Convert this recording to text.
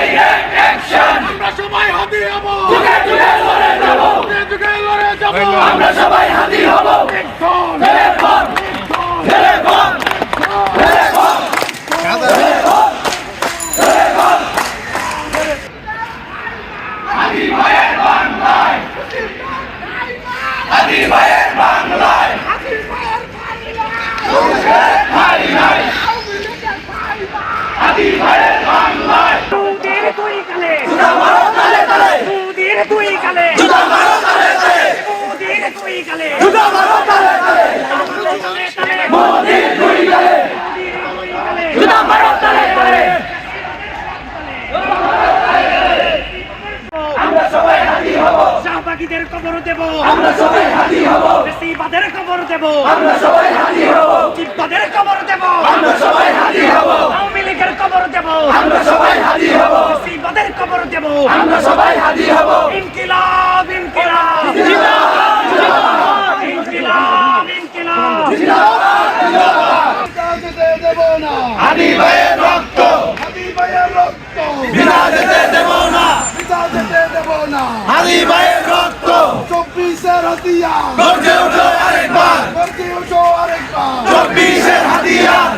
direct action আমরা সবাই হাতি হব যুগে যুগে লড়ে যাব যুগে যুগে লড়ে যাব আমরা সবাই হাতি হব একজন ছেলে পর ছেলে পর ছেলে পর ছেলে পর ছেলে পর হাতি ভাইয়ের বাংলায় হাতি ভাইয়ের বাংলায় হাতি নাই হাতি ভাইয়ের বাংলায় দুদিন দুই কালে জুতা মারো তালে তালে দুদিন দুই কালে জুতা মারো তালে তালে দুদিন দুই কালে জুতা মারো তালে তালে মোদি দুই গালে জুতা মারো তালে তালে আমরা সবাই হাতি হব শাহবাগীদের কবর দেব আমরা সবাই হাতি হব বেশিবাদের কবর দেব আমরা সবাই হাতি হব তিব্বতের কবর দেব আমরা সবাই হাতি হব আওয়ামী লীগের কবর দেব আমরা সবাই হাতি হব বেশিবাদের কবর দেব আমরা সবাই হাতি হব ইনকিলাব ইনকিলাব ইনকিলাব ইনকিলাব যেতে দেব না হাতি ভাইয়ের রক্ত হাতি ভাইয়ের রক্ত বিনা যেতে দেব না পিতা যেতে দেব না হাতি ভাইয়ের রক্ত 24-এর হাতিয়ার গর্জে উঠো আরেকবার গর্জে ওঠো আরেকবার 24-এর হাতিয়ার